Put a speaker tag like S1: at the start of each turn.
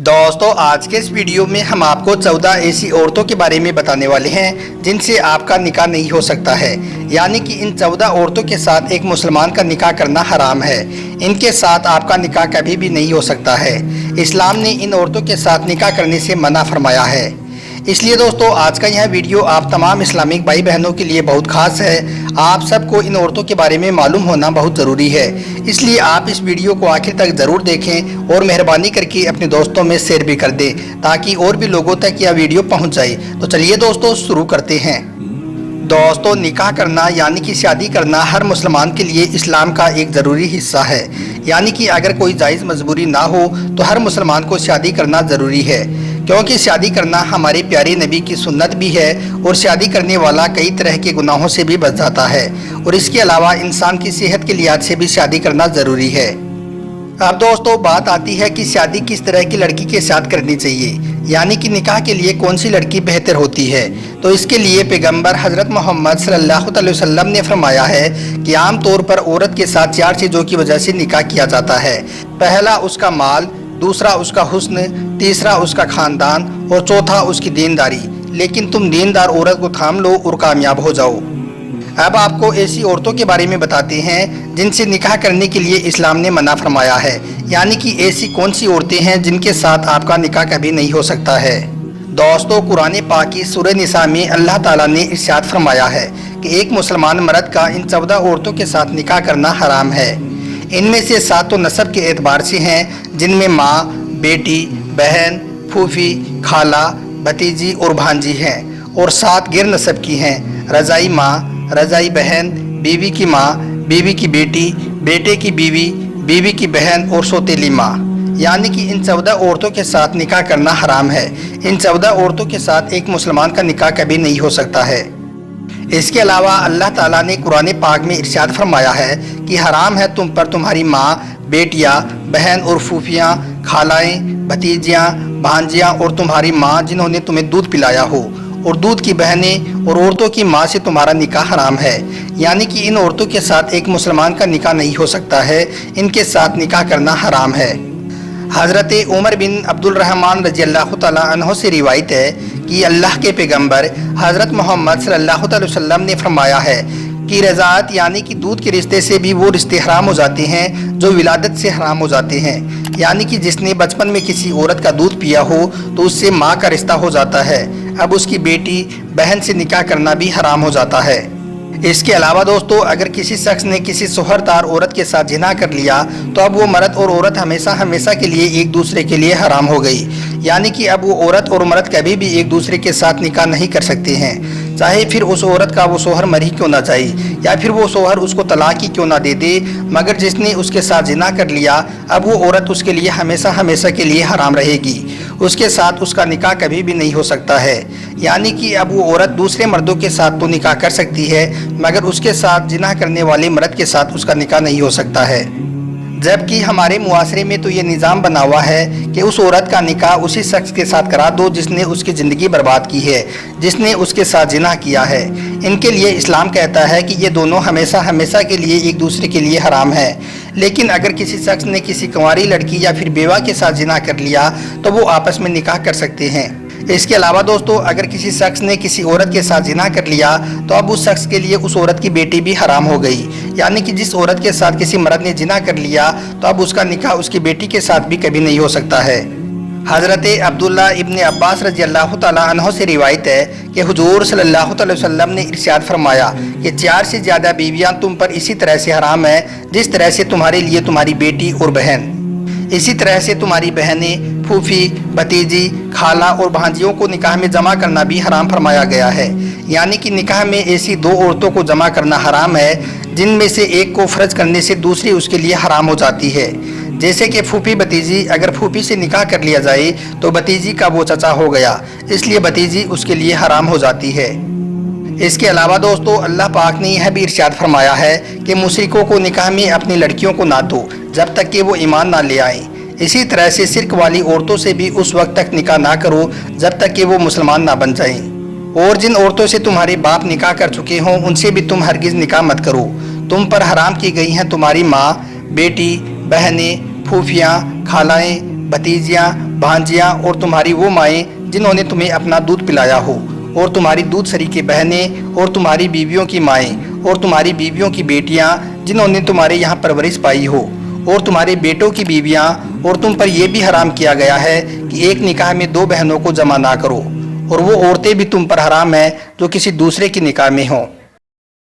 S1: दोस्तों आज के इस वीडियो में हम आपको 14 ऐसी औरतों के बारे में बताने वाले हैं जिनसे आपका निकाह नहीं हो सकता है। यानी कि इन 14 औरतों के साथ एक मुसलमान का निकाह करना हराम है। इनके साथ आपका निकाह कभी भी नहीं हो सकता है। इस्लाम ने इन औरतों के साथ निकाह करने से मना फरमाया है। इसलिए दोस्तों आज का यह वीडियो आप तमाम इस्लामिक भाई बहनों के लिए बहुत ख़ास है। आप सबको इन औरतों के बारे में मालूम होना बहुत ज़रूरी है। इसलिए आप इस वीडियो को आखिर तक ज़रूर देखें और मेहरबानी करके अपने दोस्तों में शेयर भी कर दें ताकि और भी लोगों तक यह वीडियो पहुंच जाए। तो चलिए दोस्तों शुरू करते हैं। दोस्तों निकाह करना यानी कि शादी करना हर मुसलमान के लिए इस्लाम का एक ज़रूरी हिस्सा है। यानी कि अगर कोई जायज़ मजबूरी ना हो तो हर मुसलमान को शादी करना ज़रूरी है, क्योंकि शादी करना हमारे प्यारे नबी की सुन्नत भी है और शादी करने वाला कई तरह के गुनाहों से भी बच जाता है। और इसके अलावा इंसान की सेहत के लिहाज से भी शादी करना ज़रूरी है। अब दोस्तों बात आती है कि शादी किस तरह की लड़की के साथ करनी चाहिए, यानी कि निकाह के लिए कौन सी लड़की बेहतर होती है। तो इसके लिए पैगंबर हज़रत मोहम्मद सल्लल्लाहु अलैहि वसल्लम ने फरमाया है कि आम तौर पर औरत के साथ 4 चीज़ों की वजह से निकाह किया जाता है। पहला उसका माल, दूसरा उसका हुस्न, तीसरा उसका ख़ानदान और चौथा उसकी दीनदारी। लेकिन तुम दीनदार औरत को थाम लो और कामयाब हो जाओ। अब आपको ऐसी औरतों के बारे में बताते हैं जिनसे निकाह करने के लिए इस्लाम ने मना फरमाया है। यानी कि ऐसी कौन सी औरतें हैं जिनके साथ आपका निकाह कभी नहीं हो सकता है। दोस्तों कुरान पाक की सूरह निसा में अल्लाह ताला ने इरशाद फरमाया है कि एक मुसलमान मर्द का इन 14 औरतों के साथ निकाह करना हराम है। इनमें से 7 तो नस्ब के एतबार से हैं, जिनमें माँ, बेटी, बहन, फूफी, खाला, भतीजी और भांजी हैं, और 7 गैर नस्ब की हैं, रज़ाई माँ, रज़ाई बहन, बीवी की माँ, बीवी की बेटी, बेटे की बीवी, बीवी की बहन और सौतेली माँ। यानी कि इन 14 औरतों के साथ निकाह करना हराम है। इन 14 औरतों के साथ एक मुसलमान का निकाह कभी नहीं हो सकता है। इसके अलावा अल्लाह ताला ने कुरान पाक में इरशाद फरमाया है कि हराम है तुम पर तुम्हारी माँ, बेटियाँ, बहन और फूफियाँ, खालाएँ, भतीजियाँ, भांजियाँ और तुम्हारी माँ जिन्होंने तुम्हें दूध पिलाया हो, और दूध की बहनें और औरतों की माँ से तुम्हारा निकाह हराम है। यानी कि इन औरतों के साथ एक मुसलमान का निकाह नहीं हो सकता है। इनके साथ निकाह करना हराम है। हज़रत उमर बिन अब्दुल रहमान रज़ियल्लाहु तआला अन्हु से रिवायत है कि अल्लाह के पैगंबर हज़रत मोहम्मद सल्लल्लाहु अलैहि वसल्लम ने फरमाया है कि रज़ाअत यानी कि दूध के रिश्ते से भी वो रिश्ते हराम हो जाते हैं जो विलादत से हराम हो जाते हैं। यानी कि जिसने बचपन में किसी औरत का दूध पिया हो तो उससे माँ का रिश्ता हो जाता है। अब उसकी बेटी, बहन से निकाह करना भी हराम हो जाता है। इसके अलावा दोस्तों अगर किसी शख्स ने किसी सोहरदार औरत के साथ जिना कर लिया तो अब वो मर्द और औरत हमेशा हमेशा के लिए एक दूसरे के लिए हराम हो गई। यानी कि अब वो औरत और मर्द कभी भी एक दूसरे के साथ निकाह नहीं कर सकते हैं, चाहे फिर उस औरत का वो सोहर मर ही क्यों ना जाए या फिर वो सोहर उसको तलाक ही क्यों ना दे दे। मगर जिसने उसके साथ जिना कर लिया अब वो औरत उसके लिए हमेशा हमेशा के लिए हराम रहेगी। उसके साथ उसका निकाह कभी भी नहीं हो सकता है। यानी कि अब वो औरत दूसरे मर्दों के साथ तो निकाह कर सकती है मगर उसके साथ जिना करने वाले मर्द के साथ उसका निकाह नहीं हो सकता है। जबकि हमारे मुआशरे में तो ये निज़ाम बना हुआ है कि उस औरत का निकाह उसी शख्स के साथ करा दो जिसने उसकी ज़िंदगी बर्बाद की है, जिसने उसके साथ जिना किया है। इनके लिए इस्लाम कहता है कि ये दोनों हमेशा हमेशा के लिए एक दूसरे के लिए हराम है। लेकिन अगर किसी शख्स ने किसी कुंवारी लड़की या फिर बेवा के साथ जिना कर लिया तो वो आपस में निकाह कर सकते हैं। इसके अलावा दोस्तों अगर किसी शख्स ने किसी औरत के साथ जिना कर लिया तो अब उस शख्स के लिए उस औरत की बेटी भी हराम हो गई। यानी कि जिस औरत के साथ किसी मर्द ने जिना कर लिया तो अब उसका निकाह उसकी बेटी के साथ भी कभी नहीं हो सकता है। हज़रत अब्दुल्ला इब्न अब्बास रज़ियल्लाहु तआला अन्हु से रिवायत है कि हुजूर सल्लल्लाहु अलैहि वसल्लम ने इरशाद फरमाया कि 4 से ज़्यादा बीवियाँ तुम पर इसी तरह से हराम है जिस तरह से तुम्हारे लिए तुम्हारी बेटी और बहन। इसी तरह से तुम्हारी बहनें, फूफी, भतीजी, खाला और भांजियों को निकाह में जमा करना भी हराम फरमाया गया है। यानी कि निकाह में ऐसी 2 औरतों को जमा करना हराम है जिनमें से एक को फ़र्ज करने से दूसरी उसके लिए हराम हो जाती है। जैसे कि फूफी भतीजी, अगर फूफी से निकाह कर लिया जाए तो भतीजी का वो चचा हो गया, इसलिए भतीजी उसके लिए हराम हो जाती है। इसके अलावा दोस्तों अल्लाह पाक ने यह भी इरशाद फरमाया है कि मुशरिकों को निकाह में अपनी लड़कियों को ना दो जब तक कि वो ईमान ना ले आएँ। इसी तरह से शिर्क वाली औरतों से भी उस वक्त तक निकाह ना करो जब तक कि वो मुसलमान ना बन जाएं। और जिन औरतों से तुम्हारे बाप निकाह कर चुके हों उनसे भी तुम हरगिज़ निकाह मत करो। तुम पर हराम की गई हैं तुम्हारी माँ, बेटी, बहनें, फूफियाँ, खालाएँ, भतीजियाँ, भांजियाँ और तुम्हारी वो माएँ जिन्होंने तुम्हें अपना दूध पिलाया हो, और तुम्हारी दूध सरीके बहनें, और तुम्हारी बीवियों की माएँ, और तुम्हारी बीवियों की बेटियाँ जिन्होंने तुम्हारे यहाँ परवरिश पाई हो, और तुम्हारे बेटों की बीवियाँ। और तुम पर यह भी हराम किया गया है कि एक निकाह में दो बहनों को जमा ना करो, और वो औरतें भी तुम पर हराम हैं जो किसी दूसरे की निकाह में हों।